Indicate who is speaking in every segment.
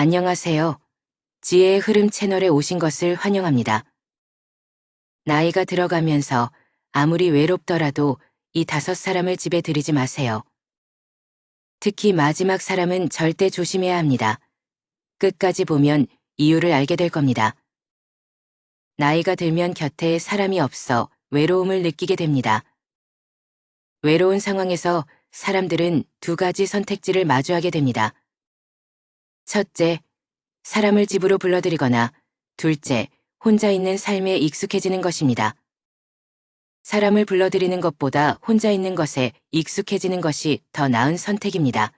Speaker 1: 안녕하세요. 지혜의 흐름 채널에 오신 것을 환영합니다. 나이가 들어가면서 아무리 외롭더라도 이 5사람을 집에 들이지 마세요. 특히 마지막 사람은 절대 조심해야 합니다. 끝까지 보면 이유를 알게 될 겁니다. 나이가 들면 곁에 사람이 없어 외로움을 느끼게 됩니다. 외로운 상황에서 사람들은 2가지 선택지를 마주하게 됩니다. 첫째, 사람을 집으로 불러들이거나 둘째, 혼자 있는 삶에 익숙해지는 것입니다. 사람을 불러들이는 것보다 혼자 있는 것에 익숙해지는 것이 더 나은 선택입니다.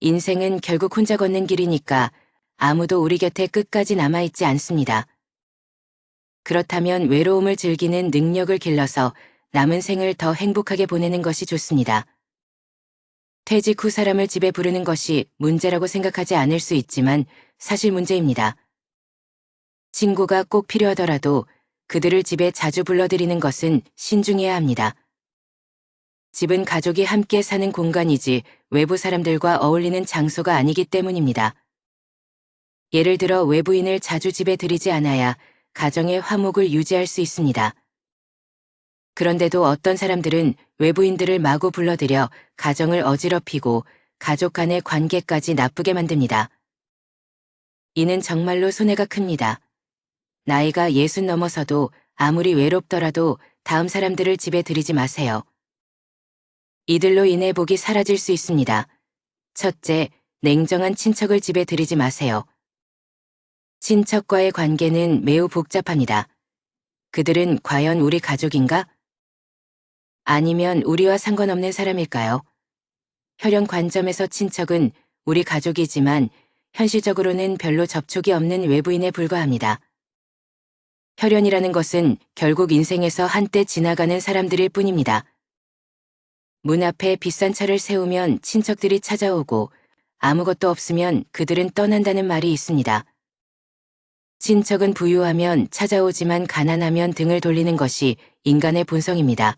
Speaker 1: 인생은 결국 혼자 걷는 길이니까 아무도 우리 곁에 끝까지 남아있지 않습니다. 그렇다면 외로움을 즐기는 능력을 길러서 남은 생을 더 행복하게 보내는 것이 좋습니다. 퇴직 후 사람을 집에 부르는 것이 문제라고 생각하지 않을 수 있지만 사실 문제입니다. 친구가 꼭 필요하더라도 그들을 집에 자주 불러들이는 것은 신중해야 합니다. 집은 가족이 함께 사는 공간이지 외부 사람들과 어울리는 장소가 아니기 때문입니다. 예를 들어 외부인을 자주 집에 들이지 않아야 가정의 화목을 유지할 수 있습니다. 그런데도 어떤 사람들은 외부인들을 마구 불러들여 가정을 어지럽히고 가족 간의 관계까지 나쁘게 만듭니다. 이는 정말로 손해가 큽니다. 나이가 60 넘어서도 아무리 외롭더라도 다음 사람들을 집에 들이지 마세요. 이들로 인해 복이 사라질 수 있습니다. 첫째, 냉정한 친척을 집에 들이지 마세요. 친척과의 관계는 매우 복잡합니다. 그들은 과연 우리 가족인가? 아니면 우리와 상관없는 사람일까요? 혈연 관점에서 친척은 우리 가족이지만 현실적으로는 별로 접촉이 없는 외부인에 불과합니다. 혈연이라는 것은 결국 인생에서 한때 지나가는 사람들일 뿐입니다. 문 앞에 비싼 차를 세우면 친척들이 찾아오고 아무것도 없으면 그들은 떠난다는 말이 있습니다. 친척은 부유하면 찾아오지만 가난하면 등을 돌리는 것이 인간의 본성입니다.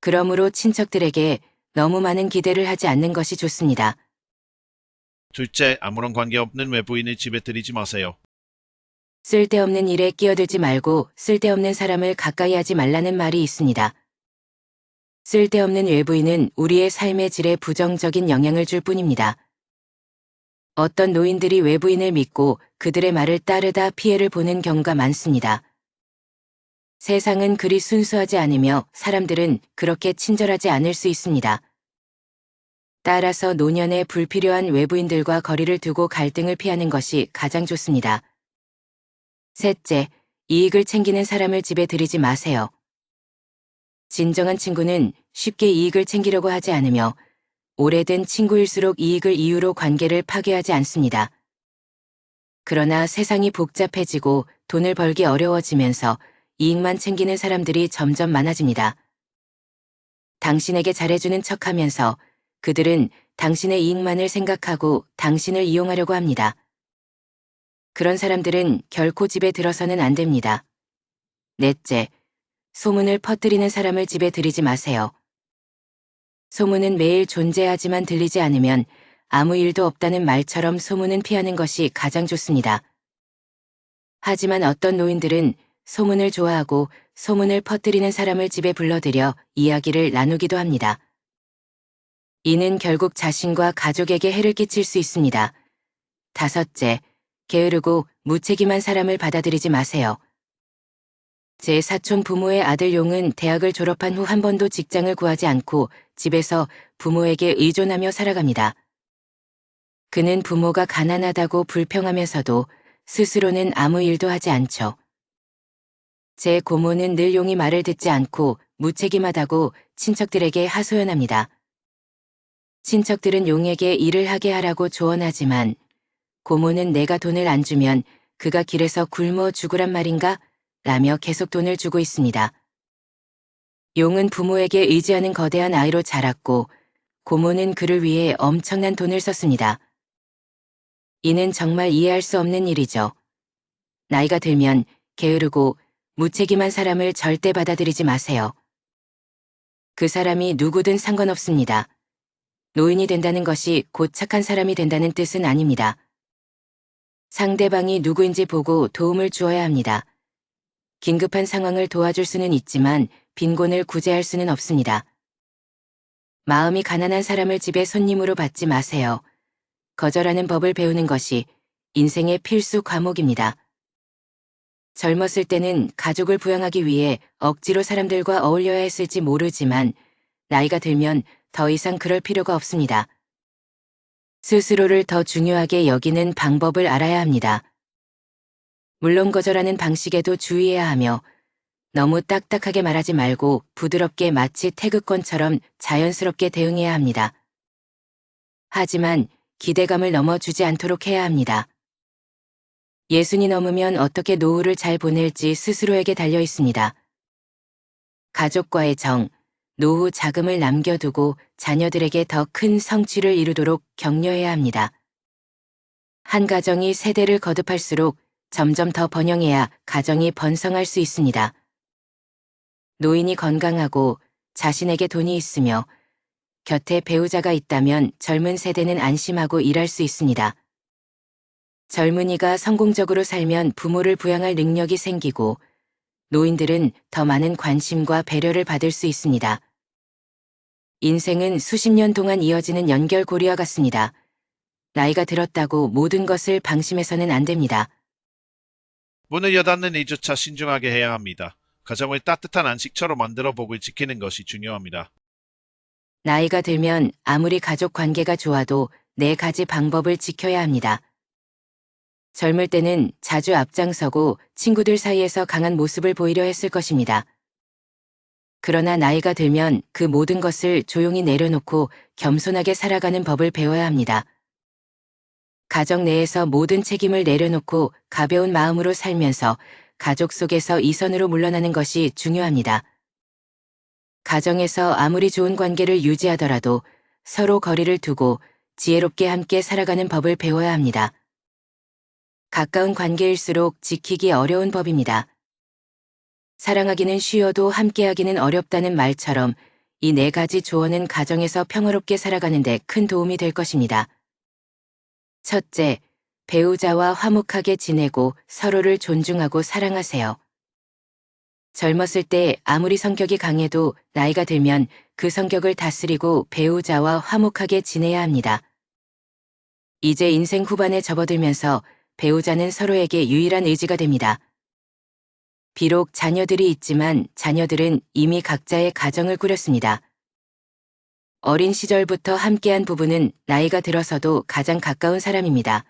Speaker 1: 그러므로 친척들에게 너무 많은 기대를 하지 않는 것이 좋습니다.
Speaker 2: 둘째, 아무런 관계없는 외부인을 집에 들이지 마세요.
Speaker 1: 쓸데없는 일에 끼어들지 말고 쓸데없는 사람을 가까이 하지 말라는 말이 있습니다. 쓸데없는 외부인은 우리의 삶의 질에 부정적인 영향을 줄 뿐입니다. 어떤 노인들이 외부인을 믿고 그들의 말을 따르다 피해를 보는 경우가 많습니다. 세상은 그리 순수하지 않으며 사람들은 그렇게 친절하지 않을 수 있습니다. 따라서 노년에 불필요한 외부인들과 거리를 두고 갈등을 피하는 것이 가장 좋습니다. 셋째, 이익을 챙기는 사람을 집에 들이지 마세요. 진정한 친구는 쉽게 이익을 챙기려고 하지 않으며 오래된 친구일수록 이익을 이유로 관계를 파괴하지 않습니다. 그러나 세상이 복잡해지고 돈을 벌기 어려워지면서 이익만 챙기는 사람들이 점점 많아집니다. 당신에게 잘해주는 척하면서 그들은 당신의 이익만을 생각하고 당신을 이용하려고 합니다. 그런 사람들은 결코 집에 들어서는 안 됩니다. 넷째, 소문을 퍼뜨리는 사람을 집에 들이지 마세요. 소문은 매일 존재하지만 들리지 않으면 아무 일도 없다는 말처럼 소문은 피하는 것이 가장 좋습니다. 하지만 어떤 노인들은 소문을 좋아하고 소문을 퍼뜨리는 사람을 집에 불러들여 이야기를 나누기도 합니다. 이는 결국 자신과 가족에게 해를 끼칠 수 있습니다. 다섯째, 게으르고 무책임한 사람을 받아들이지 마세요. 제 사촌 부모의 아들 용은 대학을 졸업한 후 한 번도 직장을 구하지 않고 집에서 부모에게 의존하며 살아갑니다. 그는 부모가 가난하다고 불평하면서도 스스로는 아무 일도 하지 않죠. 제 고모는 늘 용이 말을 듣지 않고 무책임하다고 친척들에게 하소연합니다. 친척들은 용에게 일을 하게 하라고 조언하지만 고모는 내가 돈을 안 주면 그가 길에서 굶어 죽으란 말인가? 라며 계속 돈을 주고 있습니다. 용은 부모에게 의지하는 거대한 아이로 자랐고 고모는 그를 위해 엄청난 돈을 썼습니다. 이는 정말 이해할 수 없는 일이죠. 나이가 들면 게으르고 무책임한 사람을 절대 받아들이지 마세요. 그 사람이 누구든 상관없습니다. 노인이 된다는 것이 곧 착한 사람이 된다는 뜻은 아닙니다. 상대방이 누구인지 보고 도움을 주어야 합니다. 긴급한 상황을 도와줄 수는 있지만 빈곤을 구제할 수는 없습니다. 마음이 가난한 사람을 집에 손님으로 받지 마세요. 거절하는 법을 배우는 것이 인생의 필수 과목입니다. 젊었을 때는 가족을 부양하기 위해 억지로 사람들과 어울려야 했을지 모르지만 나이가 들면 더 이상 그럴 필요가 없습니다. 스스로를 더 중요하게 여기는 방법을 알아야 합니다. 물론 거절하는 방식에도 주의해야 하며 너무 딱딱하게 말하지 말고 부드럽게 마치 태극권처럼 자연스럽게 대응해야 합니다. 하지만 기대감을 넘어주지 않도록 해야 합니다. 예순이 넘으면 어떻게 노후를 잘 보낼지 스스로에게 달려 있습니다. 가족과의 정, 노후 자금을 남겨두고 자녀들에게 더 큰 성취를 이루도록 격려해야 합니다. 한 가정이 세대를 거듭할수록 점점 더 번영해야 가정이 번성할 수 있습니다. 노인이 건강하고 자신에게 돈이 있으며 곁에 배우자가 있다면 젊은 세대는 안심하고 일할 수 있습니다. 젊은이가 성공적으로 살면 부모를 부양할 능력이 생기고 노인들은 더 많은 관심과 배려를 받을 수 있습니다. 인생은 수십 년 동안 이어지는 연결고리와 같습니다. 나이가 들었다고 모든 것을 방심해서는 안 됩니다.
Speaker 2: 문을 여닫는 2주차 신중하게 해야 합니다. 가정을 따뜻한 안식처로 만들어 복을 지키는 것이 중요합니다.
Speaker 1: 나이가 들면 아무리 가족 관계가 좋아도 4가지 방법을 지켜야 합니다. 젊을 때는 자주 앞장서고 친구들 사이에서 강한 모습을 보이려 했을 것입니다. 그러나 나이가 들면 그 모든 것을 조용히 내려놓고 겸손하게 살아가는 법을 배워야 합니다. 가정 내에서 모든 책임을 내려놓고 가벼운 마음으로 살면서 가족 속에서 이선으로 물러나는 것이 중요합니다. 가정에서 아무리 좋은 관계를 유지하더라도 서로 거리를 두고 지혜롭게 함께 살아가는 법을 배워야 합니다. 가까운 관계일수록 지키기 어려운 법입니다. 사랑하기는 쉬워도 함께하기는 어렵다는 말처럼 이 4가지 조언은 가정에서 평화롭게 살아가는 데 큰 도움이 될 것입니다. 첫째, 배우자와 화목하게 지내고 서로를 존중하고 사랑하세요. 젊었을 때 아무리 성격이 강해도 나이가 들면 그 성격을 다스리고 배우자와 화목하게 지내야 합니다. 이제 인생 후반에 접어들면서 배우자는 서로에게 유일한 의지가 됩니다. 비록 자녀들이 있지만 자녀들은 이미 각자의 가정을 꾸렸습니다. 어린 시절부터 함께한 부부는 나이가 들어서도 가장 가까운 사람입니다.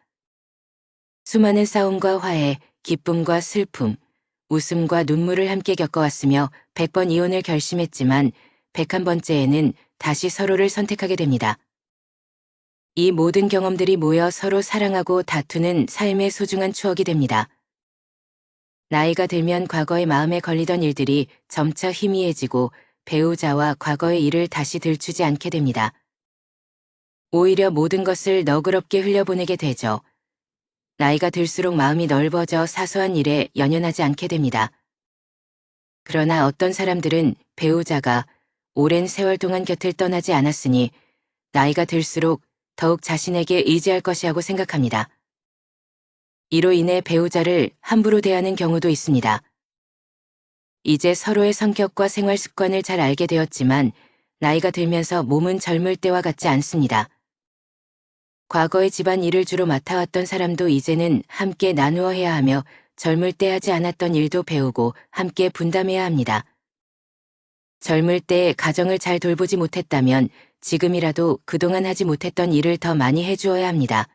Speaker 1: 수많은 싸움과 화해, 기쁨과 슬픔, 웃음과 눈물을 함께 겪어왔으며 100번 이혼을 결심했지만 101번째에는 다시 서로를 선택하게 됩니다. 이 모든 경험들이 모여 서로 사랑하고 다투는 삶의 소중한 추억이 됩니다. 나이가 들면 과거의 마음에 걸리던 일들이 점차 희미해지고 배우자와 과거의 일을 다시 들추지 않게 됩니다. 오히려 모든 것을 너그럽게 흘려보내게 되죠. 나이가 들수록 마음이 넓어져 사소한 일에 연연하지 않게 됩니다. 그러나 어떤 사람들은 배우자가 오랜 세월 동안 곁을 떠나지 않았으니 나이가 들수록 더욱 자신에게 의지할 것이라고 생각합니다. 이로 인해 배우자를 함부로 대하는 경우도 있습니다. 이제 서로의 성격과 생활 습관을 잘 알게 되었지만 나이가 들면서 몸은 젊을 때와 같지 않습니다. 과거의 집안 일을 주로 맡아왔던 사람도 이제는 함께 나누어 해야 하며 젊을 때 하지 않았던 일도 배우고 함께 분담해야 합니다. 젊을 때 가정을 잘 돌보지 못했다면 지금이라도 그동안 하지 못했던 일을 더 많이 해주어야 합니다.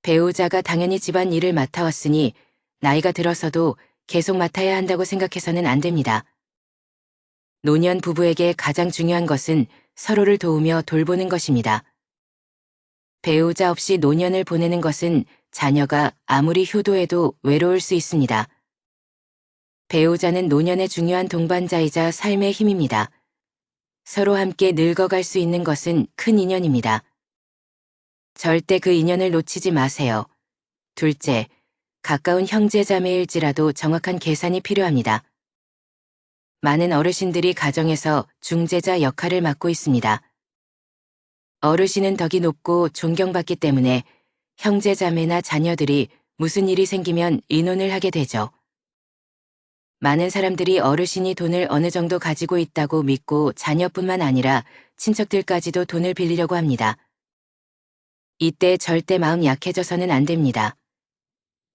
Speaker 1: 배우자가 당연히 집안 일을 맡아왔으니 나이가 들어서도 계속 맡아야 한다고 생각해서는 안 됩니다. 노년 부부에게 가장 중요한 것은 서로를 도우며 돌보는 것입니다. 배우자 없이 노년을 보내는 것은 자녀가 아무리 효도해도 외로울 수 있습니다. 배우자는 노년의 중요한 동반자이자 삶의 힘입니다. 서로 함께 늙어갈 수 있는 것은 큰 인연입니다. 절대 그 인연을 놓치지 마세요. 둘째, 가까운 형제자매일지라도 정확한 계산이 필요합니다. 많은 어르신들이 가정에서 중재자 역할을 맡고 있습니다. 어르신은 덕이 높고 존경받기 때문에 형제 자매나 자녀들이 무슨 일이 생기면 의논을 하게 되죠. 많은 사람들이 어르신이 돈을 어느 정도 가지고 있다고 믿고 자녀뿐만 아니라 친척들까지도 돈을 빌리려고 합니다. 이때 절대 마음 약해져서는 안 됩니다.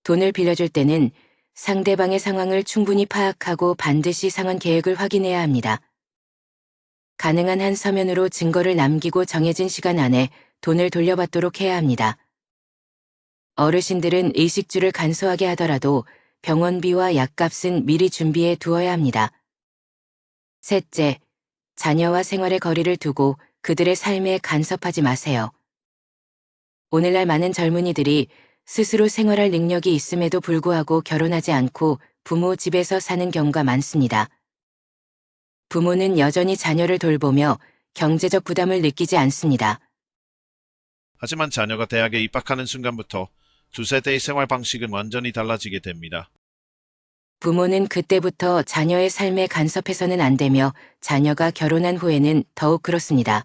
Speaker 1: 돈을 빌려줄 때는 상대방의 상황을 충분히 파악하고 반드시 상환 계획을 확인해야 합니다. 가능한 한 서면으로 증거를 남기고 정해진 시간 안에 돈을 돌려받도록 해야 합니다. 어르신들은 의식주를 간소하게 하더라도 병원비와 약값은 미리 준비해 두어야 합니다. 셋째, 자녀와 생활의 거리를 두고 그들의 삶에 간섭하지 마세요. 오늘날 많은 젊은이들이 스스로 생활할 능력이 있음에도 불구하고 결혼하지 않고 부모 집에서 사는 경우가 많습니다. 부모는 여전히 자녀를 돌보며 경제적 부담을 느끼지 않습니다.
Speaker 2: 하지만 자녀가 대학에 입학하는 순간부터 두 세대의 생활 방식은 완전히 달라지게 됩니다.
Speaker 1: 부모는 그때부터 자녀의 삶에 간섭해서는 안 되며 자녀가 결혼한 후에는 더욱 그렇습니다.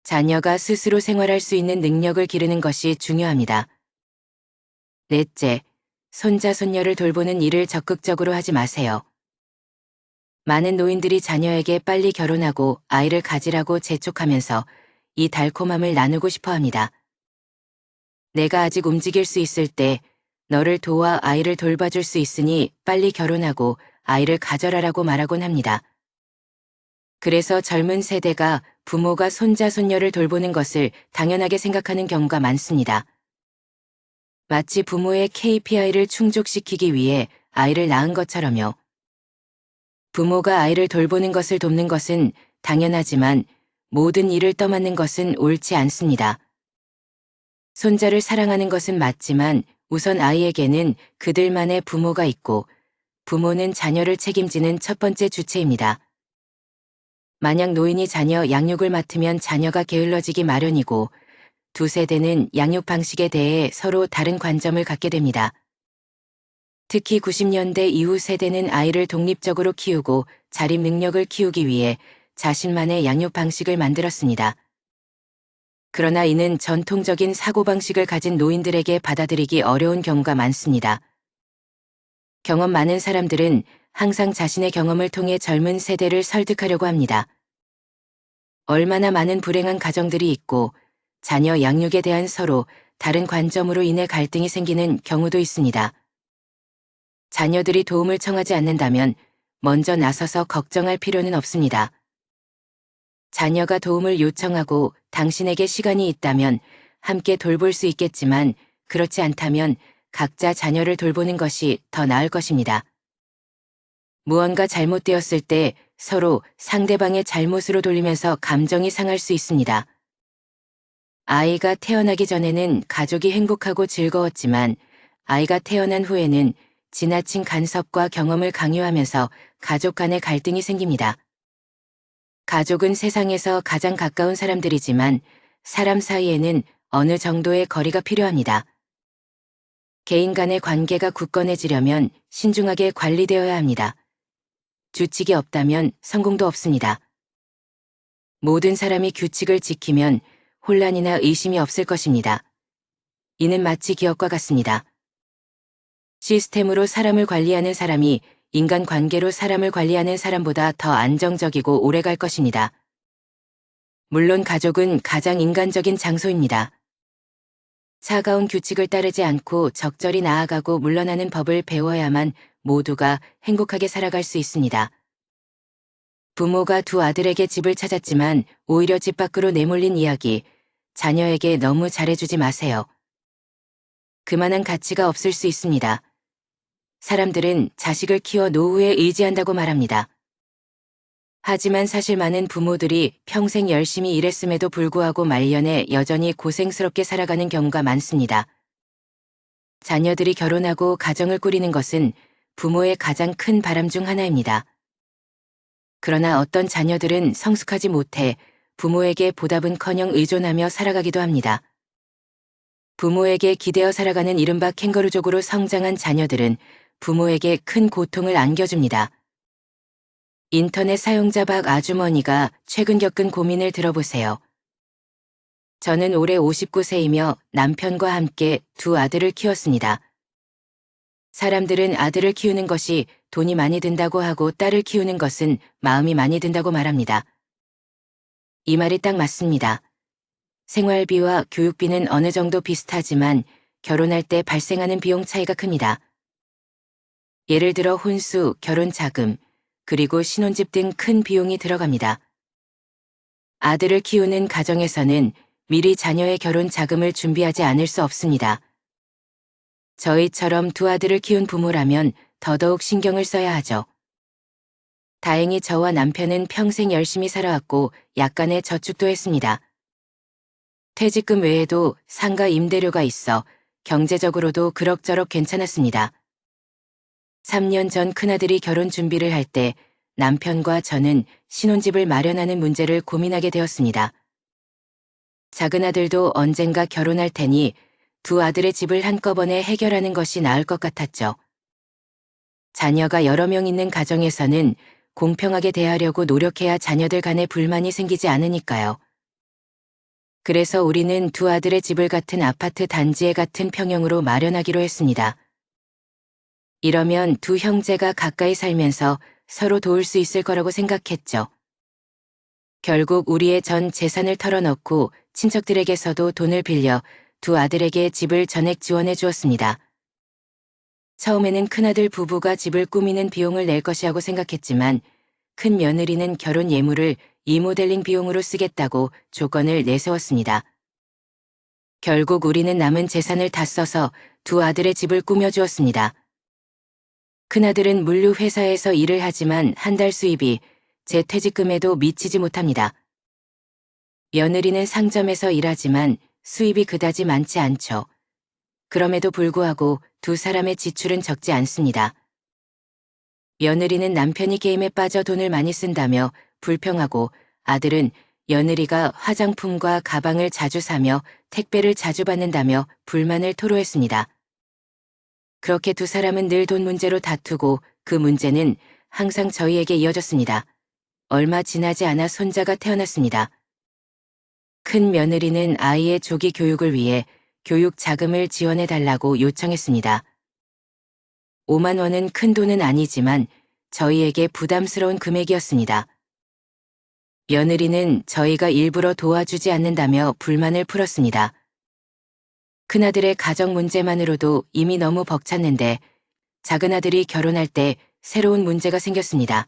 Speaker 1: 자녀가 스스로 생활할 수 있는 능력을 기르는 것이 중요합니다. 넷째, 손자, 손녀를 돌보는 일을 적극적으로 하지 마세요. 많은 노인들이 자녀에게 빨리 결혼하고 아이를 가지라고 재촉하면서 이 달콤함을 나누고 싶어 합니다. 내가 아직 움직일 수 있을 때 너를 도와 아이를 돌봐줄 수 있으니 빨리 결혼하고 아이를 가져라라고 말하곤 합니다. 그래서 젊은 세대가 부모가 손자, 손녀를 돌보는 것을 당연하게 생각하는 경우가 많습니다. 마치 부모의 KPI를 충족시키기 위해 아이를 낳은 것처럼요. 부모가 아이를 돌보는 것을 돕는 것은 당연하지만 모든 일을 떠맡는 것은 옳지 않습니다. 손자를 사랑하는 것은 맞지만 우선 아이에게는 그들만의 부모가 있고 부모는 자녀를 책임지는 첫 번째 주체입니다. 만약 노인이 자녀 양육을 맡으면 자녀가 게을러지기 마련이고 두 세대는 양육 방식에 대해 서로 다른 관점을 갖게 됩니다. 특히 90년대 이후 세대는 아이를 독립적으로 키우고 자립 능력을 키우기 위해 자신만의 양육 방식을 만들었습니다. 그러나 이는 전통적인 사고방식을 가진 노인들에게 받아들이기 어려운 경우가 많습니다. 경험 많은 사람들은 항상 자신의 경험을 통해 젊은 세대를 설득하려고 합니다. 얼마나 많은 불행한 가정들이 있고 자녀 양육에 대한 서로 다른 관점으로 인해 갈등이 생기는 경우도 있습니다. 자녀들이 도움을 청하지 않는다면 먼저 나서서 걱정할 필요는 없습니다. 자녀가 도움을 요청하고 당신에게 시간이 있다면 함께 돌볼 수 있겠지만 그렇지 않다면 각자 자녀를 돌보는 것이 더 나을 것입니다. 무언가 잘못되었을 때 서로 상대방의 잘못으로 돌리면서 감정이 상할 수 있습니다. 아이가 태어나기 전에는 가족이 행복하고 즐거웠지만 아이가 태어난 후에는 지나친 간섭과 경험을 강요하면서 가족 간의 갈등이 생깁니다. 가족은 세상에서 가장 가까운 사람들이지만 사람 사이에는 어느 정도의 거리가 필요합니다. 개인 간의 관계가 굳건해지려면 신중하게 관리되어야 합니다. 규칙이 없다면 성공도 없습니다. 모든 사람이 규칙을 지키면 혼란이나 의심이 없을 것입니다. 이는 마치 기업과 같습니다. 시스템으로 사람을 관리하는 사람이 인간관계로 사람을 관리하는 사람보다 더 안정적이고 오래갈 것입니다. 물론 가족은 가장 인간적인 장소입니다. 차가운 규칙을 따르지 않고 적절히 나아가고 물러나는 법을 배워야만 모두가 행복하게 살아갈 수 있습니다. 부모가 두 아들에게 집을 찾았지만 오히려 집 밖으로 내몰린 이야기, 자녀에게 너무 잘해주지 마세요. 그만한 가치가 없을 수 있습니다. 사람들은 자식을 키워 노후에 의지한다고 말합니다. 하지만 사실 많은 부모들이 평생 열심히 일했음에도 불구하고 말년에 여전히 고생스럽게 살아가는 경우가 많습니다. 자녀들이 결혼하고 가정을 꾸리는 것은 부모의 가장 큰 바람 중 하나입니다. 그러나 어떤 자녀들은 성숙하지 못해 부모에게 보답은커녕 의존하며 살아가기도 합니다. 부모에게 기대어 살아가는 이른바 캥거루족으로 성장한 자녀들은 부모에게 큰 고통을 안겨줍니다. 인터넷 사용자 박 아주머니가 최근 겪은 고민을 들어보세요. 저는 올해 59세이며 남편과 함께 두 아들을 키웠습니다. 사람들은 아들을 키우는 것이 돈이 많이 든다고 하고 딸을 키우는 것은 마음이 많이 든다고 말합니다. 이 말이 딱 맞습니다. 생활비와 교육비는 어느 정도 비슷하지만 결혼할 때 발생하는 비용 차이가 큽니다. 예를 들어 혼수, 결혼 자금, 그리고 신혼집 등 큰 비용이 들어갑니다. 아들을 키우는 가정에서는 미리 자녀의 결혼 자금을 준비하지 않을 수 없습니다. 저희처럼 두 아들을 키운 부모라면 더더욱 신경을 써야 하죠. 다행히 저와 남편은 평생 열심히 살아왔고 약간의 저축도 했습니다. 퇴직금 외에도 상가 임대료가 있어 경제적으로도 그럭저럭 괜찮았습니다. 3년 전 큰아들이 결혼 준비를 할 때 남편과 저는 신혼집을 마련하는 문제를 고민하게 되었습니다. 작은 아들도 언젠가 결혼할 테니 두 아들의 집을 한꺼번에 해결하는 것이 나을 것 같았죠. 자녀가 여러 명 있는 가정에서는 공평하게 대하려고 노력해야 자녀들 간에 불만이 생기지 않으니까요. 그래서 우리는 두 아들의 집을 같은 아파트 단지에 같은 평형으로 마련하기로 했습니다. 이러면 두 형제가 가까이 살면서 서로 도울 수 있을 거라고 생각했죠. 결국 우리의 전 재산을 털어넣고 친척들에게서도 돈을 빌려 두 아들에게 집을 전액 지원해 주었습니다. 처음에는 큰아들 부부가 집을 꾸미는 비용을 낼 것이라고 생각했지만 큰 며느리는 결혼 예물을 리모델링 비용으로 쓰겠다고 조건을 내세웠습니다. 결국 우리는 남은 재산을 다 써서 두 아들의 집을 꾸며주었습니다. 큰아들은 물류회사에서 일을 하지만 한 달 수입이 제 퇴직금에도 미치지 못합니다. 며느리는 상점에서 일하지만 수입이 그다지 많지 않죠. 그럼에도 불구하고 두 사람의 지출은 적지 않습니다. 며느리는 남편이 게임에 빠져 돈을 많이 쓴다며 불평하고 아들은 며느리가 화장품과 가방을 자주 사며 택배를 자주 받는다며 불만을 토로했습니다. 그렇게 두 사람은 늘 돈 문제로 다투고 그 문제는 항상 저희에게 이어졌습니다. 얼마 지나지 않아 손자가 태어났습니다. 큰 며느리는 아이의 조기 교육을 위해 교육 자금을 지원해달라고 요청했습니다. 5만 원은 큰 돈은 아니지만 저희에게 부담스러운 금액이었습니다. 며느리는 저희가 일부러 도와주지 않는다며 불만을 풀었습니다. 큰아들의 가정 문제만으로도 이미 너무 벅찼는데 작은 아들이 결혼할 때 새로운 문제가 생겼습니다.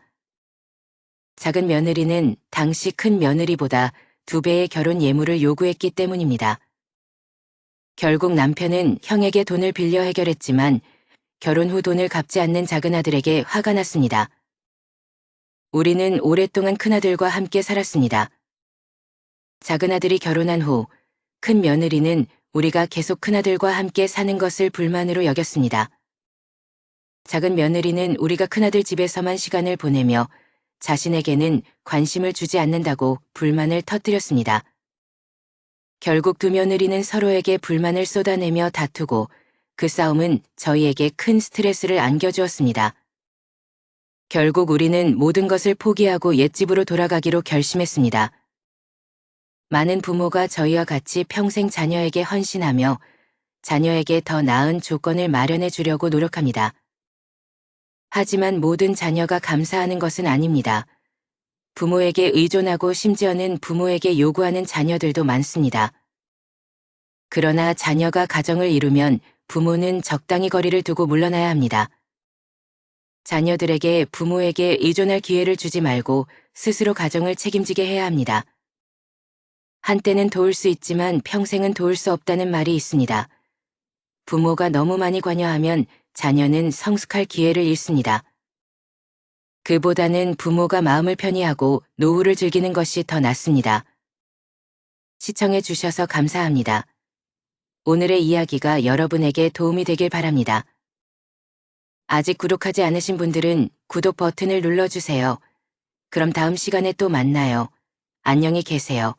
Speaker 1: 작은 며느리는 당시 큰 며느리보다 2배의 결혼 예물을 요구했기 때문입니다. 결국 남편은 형에게 돈을 빌려 해결했지만 결혼 후 돈을 갚지 않는 작은 아들에게 화가 났습니다. 우리는 오랫동안 큰아들과 함께 살았습니다. 작은 아들이 결혼한 후 큰 며느리는 우리가 계속 큰아들과 함께 사는 것을 불만으로 여겼습니다. 작은 며느리는 우리가 큰아들 집에서만 시간을 보내며 자신에게는 관심을 주지 않는다고 불만을 터뜨렸습니다. 결국 두 며느리는 서로에게 불만을 쏟아내며 다투고 그 싸움은 저희에게 큰 스트레스를 안겨주었습니다. 결국 우리는 모든 것을 포기하고 옛집으로 돌아가기로 결심했습니다. 많은 부모가 저희와 같이 평생 자녀에게 헌신하며 자녀에게 더 나은 조건을 마련해 주려고 노력합니다. 하지만 모든 자녀가 감사하는 것은 아닙니다. 부모에게 의존하고 심지어는 부모에게 요구하는 자녀들도 많습니다. 그러나 자녀가 가정을 이루면 부모는 적당히 거리를 두고 물러나야 합니다. 자녀들에게 부모에게 의존할 기회를 주지 말고 스스로 가정을 책임지게 해야 합니다. 한때는 도울 수 있지만 평생은 도울 수 없다는 말이 있습니다. 부모가 너무 많이 관여하면 자녀는 성숙할 기회를 잃습니다. 그보다는 부모가 마음을 편히 하고 노후를 즐기는 것이 더 낫습니다. 시청해 주셔서 감사합니다. 오늘의 이야기가 여러분에게 도움이 되길 바랍니다. 아직 구독하지 않으신 분들은 구독 버튼을 눌러주세요. 그럼 다음 시간에 또 만나요. 안녕히 계세요.